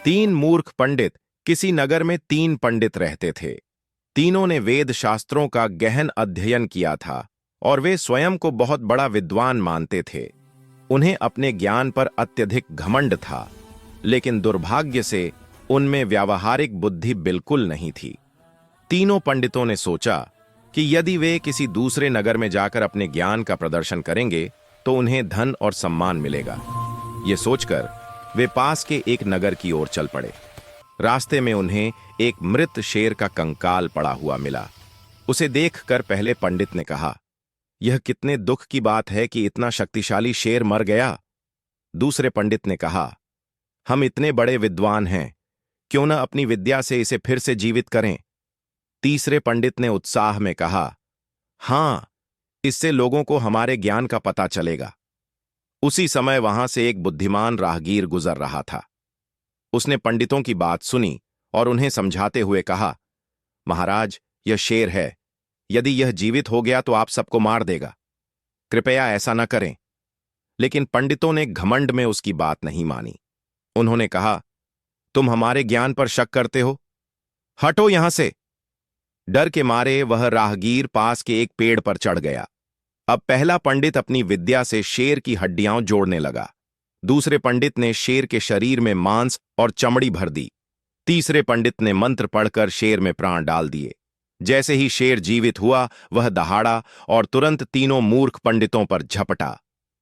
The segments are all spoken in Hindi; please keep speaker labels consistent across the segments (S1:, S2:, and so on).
S1: तीन मूर्ख पंडित। किसी नगर में तीन पंडित रहते थे। तीनों ने वेद शास्त्रों का गहन अध्ययन किया था और वे स्वयं को बहुत बड़ा विद्वान मानते थे। उन्हें अपने ज्ञान पर अत्यधिक घमंड था, लेकिन दुर्भाग्य से उनमें व्यावहारिक बुद्धि बिल्कुल नहीं थी। तीनों पंडितों ने सोचा कि यदि वे किसी दूसरे नगर में जाकर अपने ज्ञान का प्रदर्शन करेंगे तो उन्हें धन और सम्मान मिलेगा। ये सोचकर वे पास के एक नगर की ओर चल पड़े। रास्ते में उन्हें एक मृत शेर का कंकाल पड़ा हुआ मिला। उसे देखकर पहले पंडित ने कहा, यह कितने दुख की बात है कि इतना शक्तिशाली शेर मर गया। दूसरे पंडित ने कहा, हम इतने बड़े विद्वान हैं, क्यों न अपनी विद्या से इसे फिर से जीवित करें। तीसरे पंडित ने उत्साह में कहा, हां, इससे लोगों को हमारे ज्ञान का पता चलेगा। उसी समय वहां से एक बुद्धिमान राहगीर गुजर रहा था। उसने पंडितों की बात सुनी और उन्हें समझाते हुए कहा, महाराज, यह शेर है। यदि यह जीवित हो गया तो आप सबको मार देगा। कृपया ऐसा न करें। लेकिन पंडितों ने घमंड में उसकी बात नहीं मानी। उन्होंने कहा, तुम हमारे ज्ञान पर शक करते हो? हटो यहां से। डर के मारे वह राहगीर पास के एक पेड़ पर चढ़ गया। अब पहला पंडित अपनी विद्या से शेर की हड्डियां जोड़ने लगा। दूसरे पंडित ने शेर के शरीर में मांस और चमड़ी भर दी। तीसरे पंडित ने मंत्र पढ़कर शेर में प्राण डाल दिए। जैसे ही शेर जीवित हुआ, वह दहाड़ा और तुरंत तीनों मूर्ख पंडितों पर झपटा।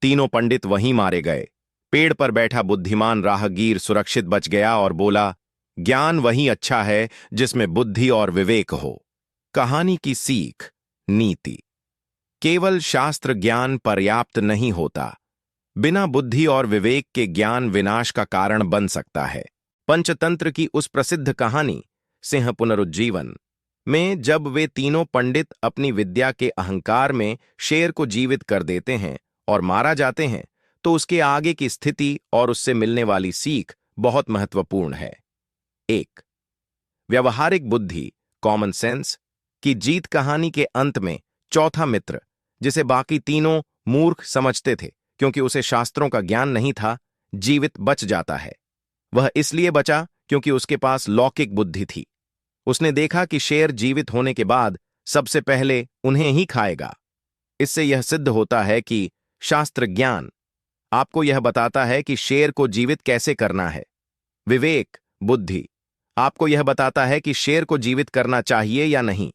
S1: तीनों पंडित वहीं मारे गए। पेड़ पर बैठा बुद्धिमान राहगीर सुरक्षित बच गया और बोला, ज्ञान वही अच्छा है जिसमें बुद्धि और विवेक हो। कहानी की सीख, नीति। केवल शास्त्र ज्ञान पर्याप्त नहीं होता। बिना बुद्धि और विवेक के ज्ञान विनाश का कारण बन सकता है। पंचतंत्र की उस प्रसिद्ध कहानी सिंह पुनरुज्जीवन में जब वे तीनों पंडित अपनी विद्या के अहंकार में शेर को जीवित कर देते हैं और मारा जाते हैं, तो उसके आगे की स्थिति और उससे मिलने वाली सीख बहुत महत्वपूर्ण है। 1. व्यवहारिक बुद्धि, कॉमन सेंस की जीत। कहानी के अंत में चौथा मित्र, जिसे बाकी तीनों मूर्ख समझते थे क्योंकि उसे शास्त्रों का ज्ञान नहीं था, जीवित बच जाता है। वह इसलिए बचा क्योंकि उसके पास लौकिक बुद्धि थी। उसने देखा कि शेर जीवित होने के बाद सबसे पहले उन्हें ही खाएगा। इससे यह सिद्ध होता है कि शास्त्र ज्ञान आपको यह बताता है कि शेर को जीवित कैसे करना है। विवेक, बुद्धि आपको यह बताता है कि शेर को जीवित करना चाहिए या नहीं।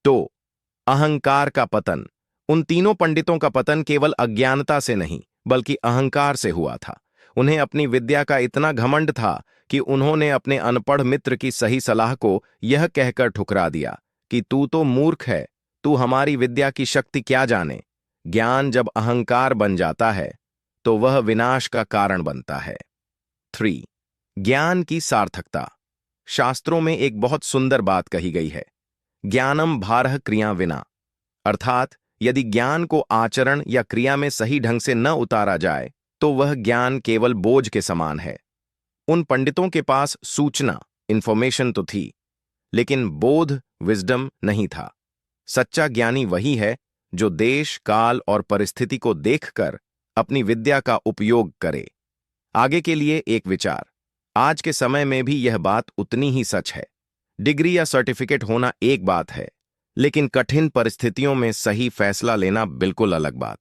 S1: तो अहंकार का पतन। उन तीनों पंडितों का पतन केवल अज्ञानता से नहीं बल्कि अहंकार से हुआ था। उन्हें अपनी विद्या का इतना घमंड था कि उन्होंने अपने अनपढ़ मित्र की सही सलाह को यह कहकर ठुकरा दिया कि तू तो मूर्ख है, तू हमारी विद्या की शक्ति क्या जाने। ज्ञान जब अहंकार बन जाता है तो वह विनाश का कारण बनता है। 3. ज्ञान की सार्थकता। शास्त्रों में एक बहुत सुंदर बात कही गई है, ज्ञानम भारः क्रिया विना। अर्थात यदि ज्ञान को आचरण या क्रिया में सही ढंग से न उतारा जाए तो वह ज्ञान केवल बोझ के समान है। उन पंडितों के पास सूचना, इंफॉर्मेशन तो थी, लेकिन बोध, विजडम नहीं था। सच्चा ज्ञानी वही है जो देश, काल और परिस्थिति को देखकर अपनी विद्या का उपयोग करे। आगे के लिए एक विचार। आज के समय में भी यह बात उतनी ही सच है। डिग्री या सर्टिफिकेट होना एक बात है, लेकिन कठिन परिस्थितियों में सही फैसला लेना बिल्कुल अलग बात।